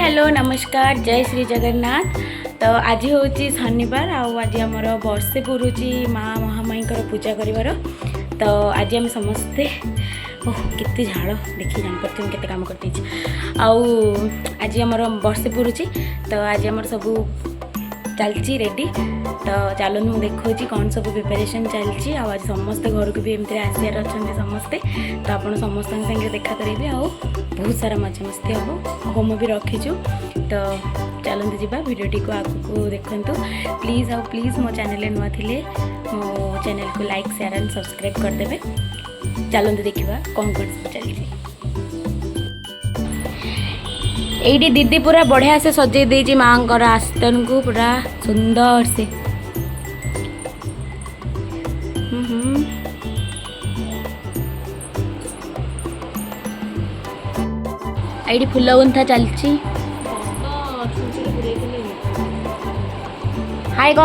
Hello नमस्कार जय श्री जगन्नाथ। तो आज हूँ शनिवार आज आमर वर्षे पुरुची माँ महामाई पूजा कर। तो आज आम समस्ते केते झाड़ देखी जानते केते काम करते आज आमर वर्षे पुरुची। तो आज आमर सब चलची रेडी। तो चलो मुझे देखा कौन सब प्रिपेरेसन चलती। आज समस्ते घर को भी एमती आसार अच्छा समस्ते। तो आप समस्त संगे देखा करेंगे बहुत सारा मजा मस्ती हम होम भी रखीचु। तो चलते जावा वीडियोटी को आगू देखु। प्लीज़ प्लीज़ मो चैनल नुआ थिले मो चैनल को लाइक शेयर एंड सब्सक्राइब करदे। चलते देखा कौन कौन चलती। एडी दीदी पूरा बढ़िया से सजे देजी माँ आस्तन को पूरा सुंदर से। AD full Guntha चलची। हाय गो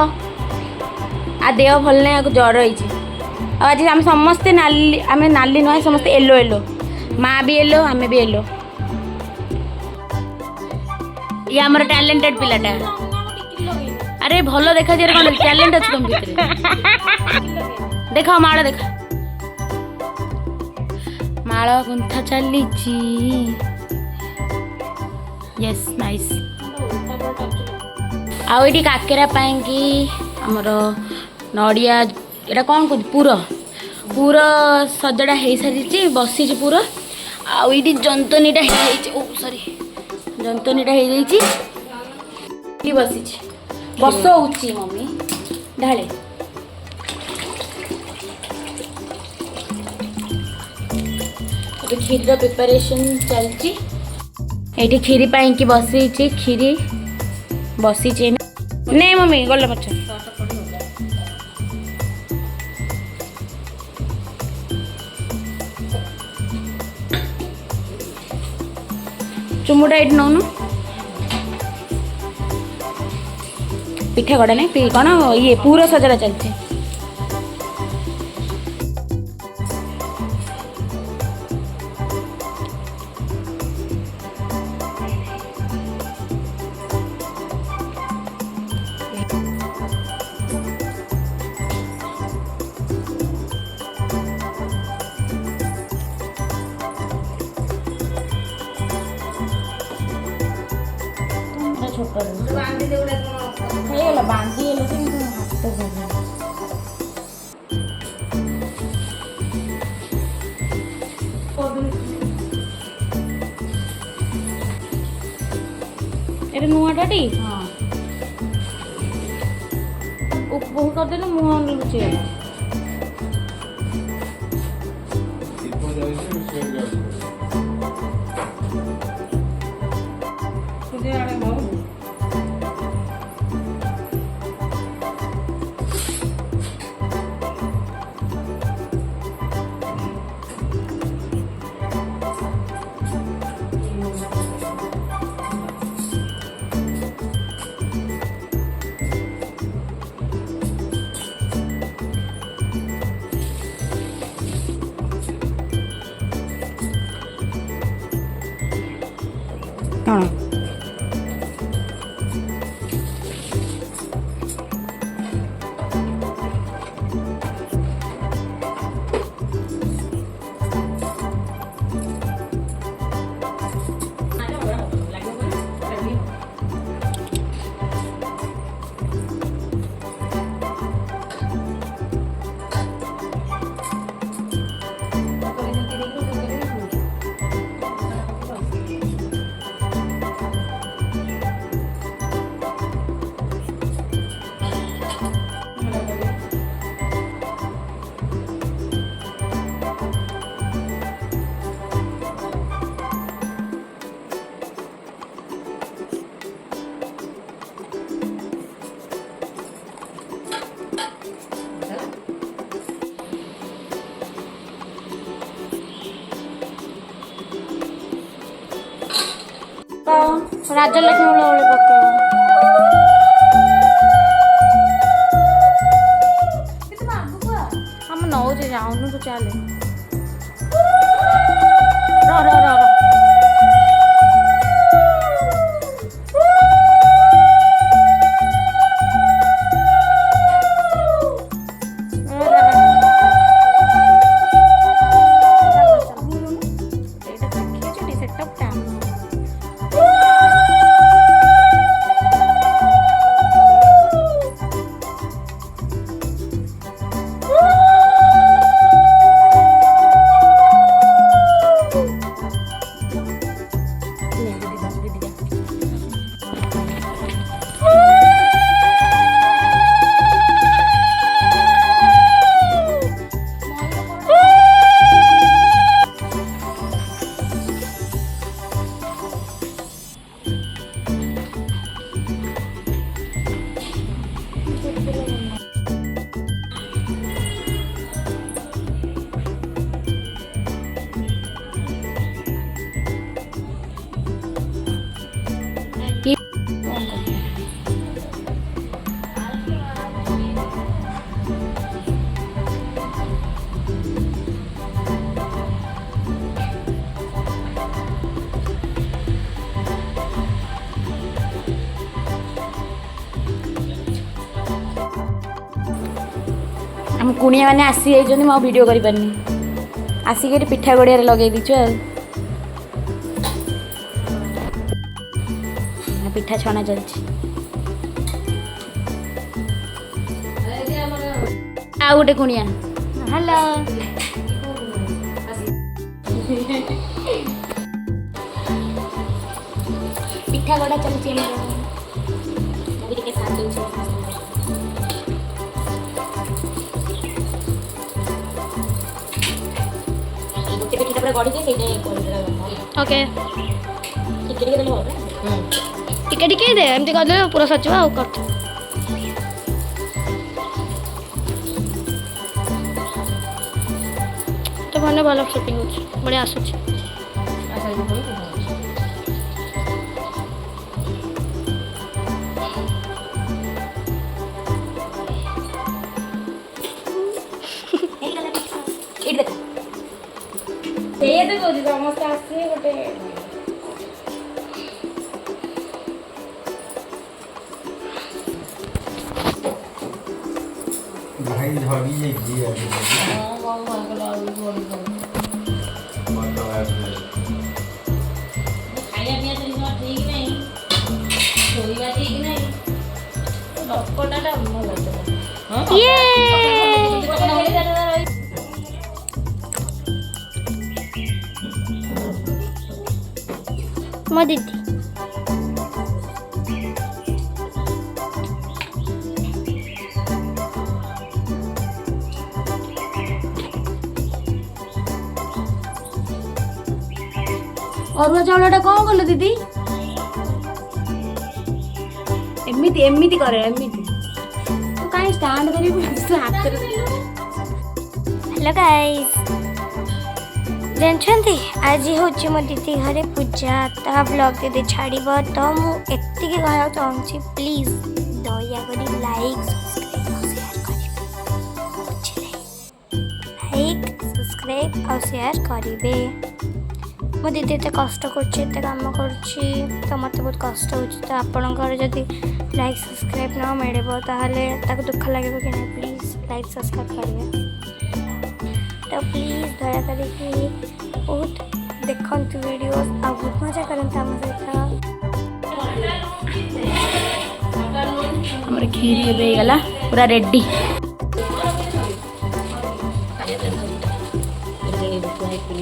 आ देह भल नहीं ज्वर रही। आज आम समस्ते नाली आम नाली नुह समस्ते येलो येलो माँ भी येलो आम भी येलो। ये आमर टैलेंटेड पिलाटा। अरे भल देखा जाए कौन टैलेंट अच्छे तुम भीतर देख माड़ देख माड़ गुंथा चली। Yes nice. आउ ये काकेरा कि आमर नड़िया एटा कौन कहते पूरा पूरा सजड़ा हो सारी बसी पूरा। आउ ये जंतनीटा हो सॉरी जंतनीटा हो बसी बस होची मम्मी ढाले। खीर प्रिपरेशन चलती। ये खीरी कि बसी खीरी बसी नहीं मम्मी गल पच चुमुटा ये नौनु पिठा गड़ा नहीं कौन ये पूरा सजड़ा चलती। बांधी नुआटा टी हाँ बहुत करदे मुह लुचे हाँ राजलक्ष्मी ओळे पके हम नौ जाऊन तो चले रो रो रो रो कुणिया मैंने आसी जाइए मैं वीडियो करी पारनी आसिक पिठा गड़िया लगे दीचु पिठा छणा चलती आ गोटे कुणिया हेलो पिठा गड़ा चलती ओके टिके टिके दे एमती कर पूरा सचिव आउ कर तो मैंने भल शूटिंग हो बढ़िया आसूँ समस्त आसी गोटे भाई धड़ी जाइए खाया पिया तो ठीक नहीं शोवा ठीक नहीं डॉक्टरटा ये मो दीदी अरुआ चाउलटा कौन कल दीदी एमती एमती करे एमती तो कहीं स्टैंड करी हाथ हेलो गाइस जानते आज हूँ मो दीदी घरे पूजा ता ब्लॉग दीदी छाड़ तो मुझे कहना चाहूँगी प्लीज दयाकर लाइक सब्सक्राइब और शेयर करेंगे मो दीदी एत कष्ट कर काम कर मत बहुत कष्ट हो आपंकर जदि लाइक सब्सक्राइब न मिले ताल दुख लगे कि ना प्लीज लाइक सब्सक्राइब करेंगे तो प्लीज दया करके बहुत देखु वीडियो आ बहुत मजा करते आम सहित खीर गला पूरा रेडी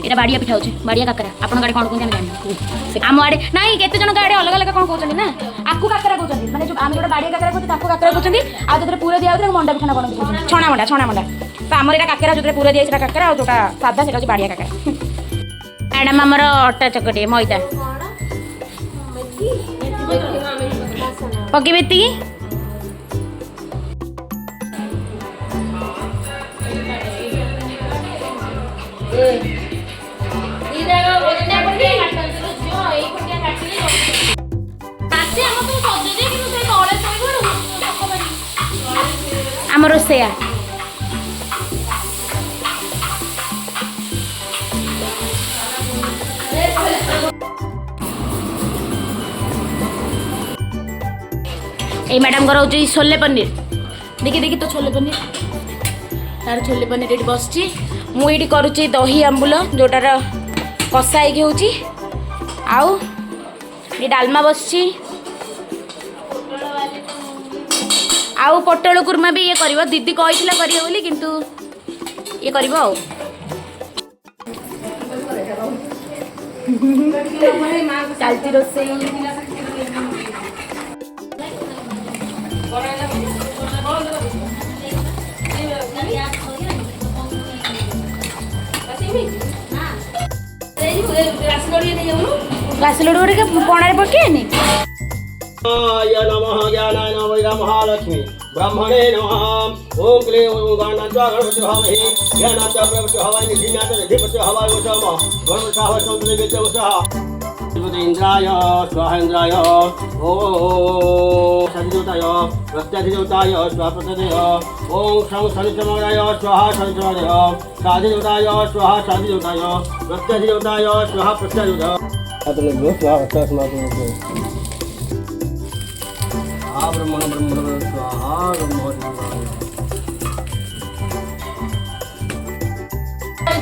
ये बाड़िया पिठा होचे बाड़िया काकरा आपन गाड़ी कोन कोन जानि आम आड़े नाही केते जन गाड़ी अलग अलग कोन कहउछन ना आकु काकरा कहउछन माने जो आम जोडा बाड़िया काकरा कहउछन ताकु काकरा कहउछन आ जतरे पूरा दिया होतरे मंडा पिठा कोन कहउछन छणा मंडा तो आमर एटा काकरा जतरे पूरा दिया सेटा काकरा आ जोटा सादा सेटा बाड़िया काकरा मैडम हमर अट्टा चकटी मैदा पकी बेती आम रोसैया ये मैडम कर छोले पनीर देखी देखी तो छोले पनीर तार छोले पनीर ये बस मुझे करुच्ची दही आंबुल जोटार कषा होगी आउ ये डालमा बस आउ पटल कुर्मा भी ये कर दीदी कही करें किंतु ये कर चलती रोसे ग्लास लड़ू के पणारे पकेनी नमः ज्ञानाय नमः महालक्ष्मी ब्रह्मणे नमः ओम क्लीं ओम गणानां हवै ज्ञानां च प्रवचहवै निधिनां च निधिपचहवै वचम गणसाहवै संतदेवस्य इंद्राय स्वाहा इंद्राय ओम सदिदेवताय प्रत्यधिदेवताय स्वाहा प्रत्यधिदेव ओम शं शनिचमराय स्वाहा शनिचमराय साधिदेवताय स्वाहा साधिदेवताय प्रत्यधिदेवताय स्वाहा प्रत्यधिदेवताय ब्रह्मण ब्रह्म स्वाहा ब्रह्म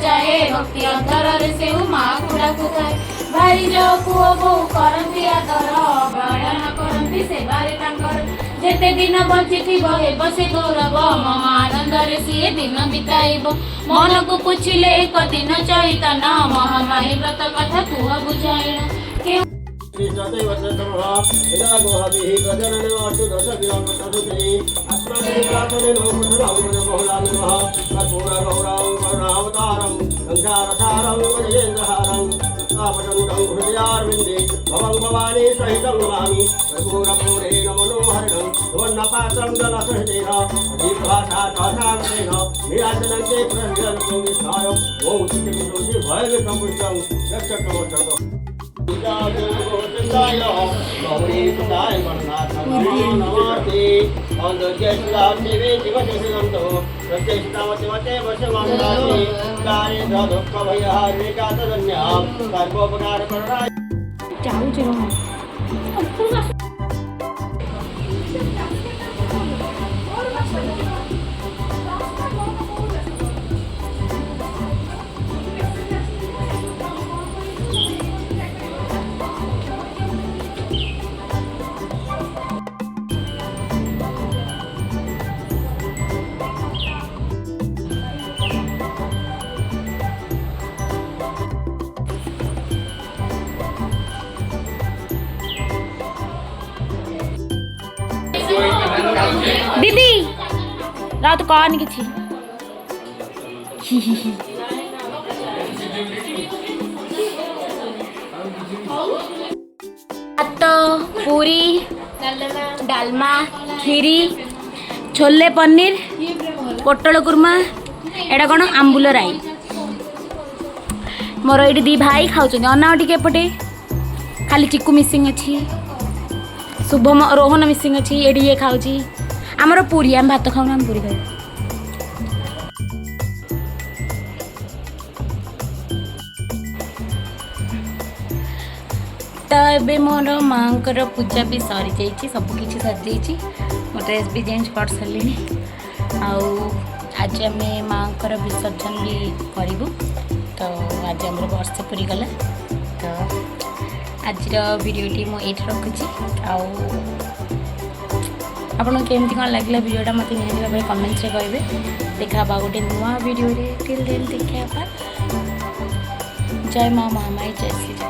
जाए भक्ति अंतରରେ से माँ को डाकुଥାଏ भाई जो पुओ बोहू करती आदर बड़ा न करती सेवारे तांकर जेते दिन बंचिथिब हेब से गौरव मम आनंदरे सीए दिन बिताइब मन को पुछिले एक दिन चैतन महामाई व्रत कथा कुह बुझाइण भवानी सहित नमामि कर्पूरपूरेण मनोहरणं सुवर्णपात्रं जलसहितेन दीर्घासाथासामतेन नीराजनं ते प्रहृदं विष्णाय ओं चित्तविशुद्धि भयविसंपुष्टं यक्षकवचकम् दीदी रात कौन किछि भात पूरी डालमा खीरी छोले पनीर पोटल कुर्मा एटा कौन आंबुल राई मोर ये दी भाई खाऊँ अना टी एपटे खाली चिकू मिसिंग अच्छी शुभम रोहन मिसिंग अच्छी ये ये खाऊँ आमर पूरी आम भात खाऊना आम पूरी खाऊ तो ये मोर माँ पूजा भी सरी जाइए सबकि सरी जाइए मो ड्रेस भी चेंज कर सारे आज आम माँ विसर्जन भी करूँ तो आज आम वर्ष पूरी गला तो आज भिडियोटी मुझे रखुची आपको केमती कौन लगे भिडियोटा मत निहाती भाव कमेंट्स रे करेंगे देखा गोटे नुआ भिडियो टिल देन देखा जय माँ महामाई जय श्री।